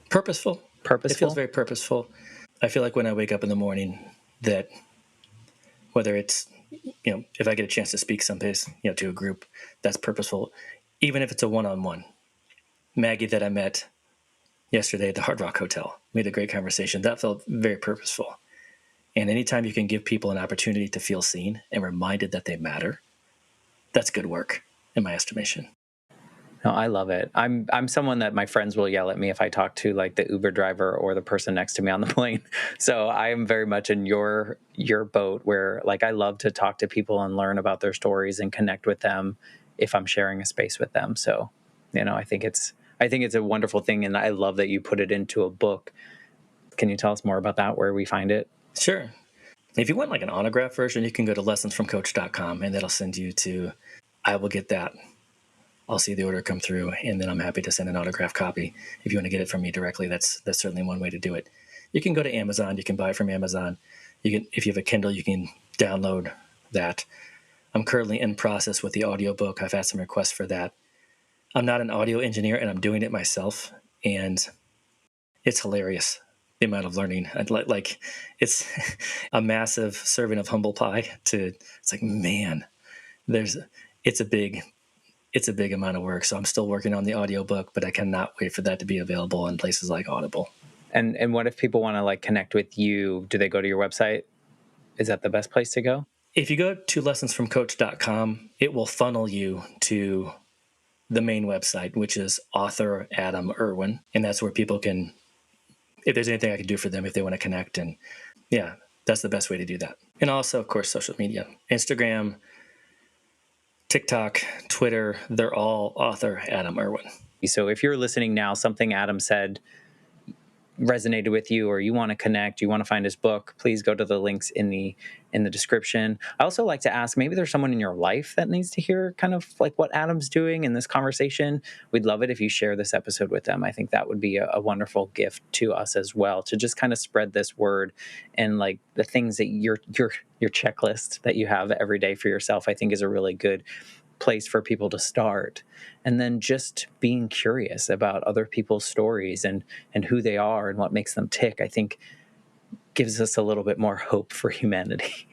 Purposeful. It feels purposeful. very purposeful. I feel like when I wake up in the morning that whether it's, if I get a chance to speak someplace, to a group, that's purposeful. Even if it's a one-on-one. Maggie that I met yesterday at the Hard Rock Hotel, we had a great conversation. That felt very purposeful. And anytime you can give people an opportunity to feel seen and reminded that they matter, that's good work in my estimation. No, I love it. I'm someone that my friends will yell at me if I talk to like the Uber driver or the person next to me on the plane. So I am very much in your boat where like I love to talk to people and learn about their stories and connect with them if I'm sharing a space with them. So, I think it's a wonderful thing, and I love that you put it into a book. Can you tell us more about that, where we find it? Sure. If you want like an autograph version, you can go to lessonsfromcoach.com and that'll send you to, I will get that. I'll see the order come through, and then I'm happy to send an autograph copy. If you want to get it from me directly, that's certainly one way to do it. You can go to Amazon. You can buy it from Amazon. If you have a Kindle, you can download that. I'm currently in process with the audiobook. I've had some requests for that. I'm not an audio engineer, and I'm doing it myself, and it's hilarious, the amount of learning. Like it's a massive serving of humble pie. It's like, man, it's a big amount of work. So I'm still working on the audiobook, but I cannot wait for that to be available in places like Audible. And what if people want to like connect with you? Do they go to your website? Is that the best place to go? If you go to lessonsfromcoach.com, it will funnel you to the main website, which is author Adam Erwin. And that's where people can, if there's anything I can do for them, if they want to connect. And yeah, that's the best way to do that. And also, of course, social media, Instagram, TikTok, Twitter, they're all author Adam Erwin. So if you're listening now, something Adam said resonated with you, or you want to connect, you want to find his book, please go to the links in the description. I also like to ask, maybe there's someone in your life that needs to hear kind of like what Adam's doing in this conversation. We'd love it if you share this episode with them. I think that would be a wonderful gift to us as well, to just kind of spread this word, and like the things that your checklist that you have every day for yourself, I think is a really good place for people to start. And then just being curious about other people's stories and who they are and what makes them tick, I think gives us a little bit more hope for humanity.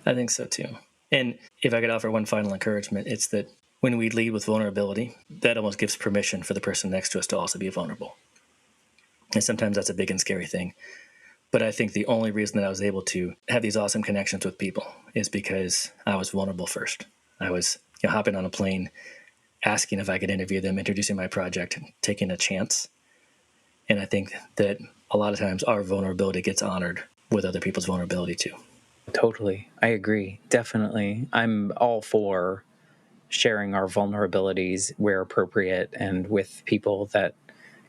I think so too. And if I could offer one final encouragement, it's that when we lead with vulnerability, that almost gives permission for the person next to us to also be vulnerable. And sometimes that's a big and scary thing. But I think the only reason that I was able to have these awesome connections with people is because I was vulnerable first. I was hopping on a plane, asking if I could interview them, introducing my project, taking a chance. And I think that a lot of times our vulnerability gets honored with other people's vulnerability too. Totally. I agree. Definitely. I'm all for sharing our vulnerabilities where appropriate and with people that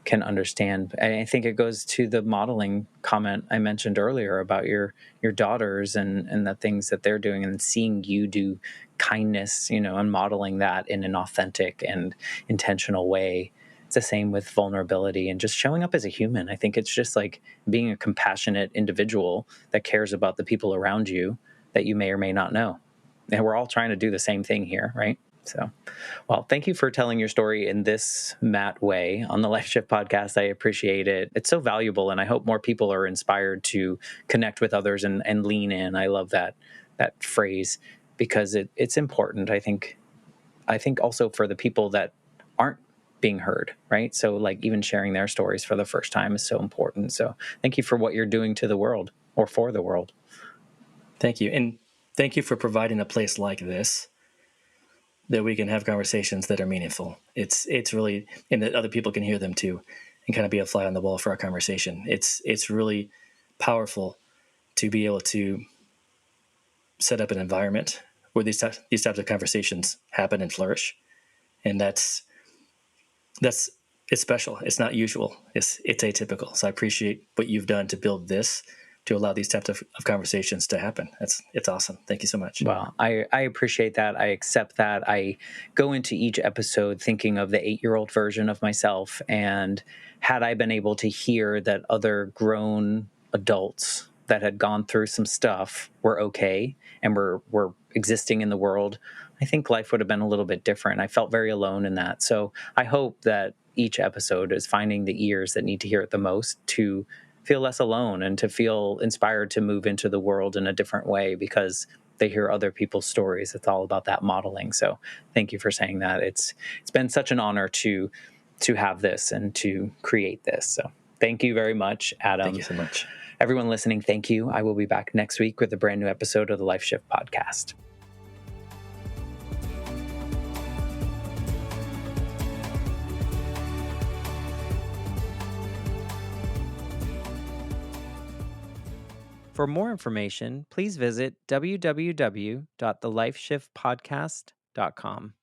can understand. And I think it goes to the modeling comment I mentioned earlier about your daughters and the things that they're doing, and seeing you do kindness, and modeling that in an authentic and intentional way. It's the same with vulnerability and just showing up as a human. I think it's just like being a compassionate individual that cares about the people around you that you may or may not know. And we're all trying to do the same thing here, right? So, well, thank you for telling your story in this Matt way on the Life Shift podcast. I appreciate it. It's so valuable, and I hope more people are inspired to connect with others and lean in. I love that phrase because it's important. I think also for the people that aren't being heard, right? So like even sharing their stories for the first time is so important. So thank you for what you're doing to the world, or for the world. Thank you. And thank you for providing a place like this that we can have conversations that are meaningful. It's really, and that other people can hear them too, and kind of be a fly on the wall for our conversation. It's really powerful to be able to set up an environment where these types of conversations happen and flourish. And it's special. It's not usual. It's atypical. So I appreciate what you've done to build this to allow these types of conversations to happen. It's awesome. Thank you so much. Well, I appreciate that. I accept that. I go into each episode thinking of the 8-year-old version of myself. And had I been able to hear that other grown adults that had gone through some stuff were okay and were existing in the world, I think life would have been a little bit different. I felt very alone in that. So I hope that each episode is finding the ears that need to hear it the most to feel less alone and to feel inspired to move into the world in a different way because they hear other people's stories. It's all about that modeling. So thank you for saying that. It's been such an honor to have this and to create this. So thank you very much, Adam. Thank you so much. Everyone listening, thank you. I will be back next week with a brand new episode of the Life Shift podcast. For more information, please visit www.thelifeshiftpodcast.com.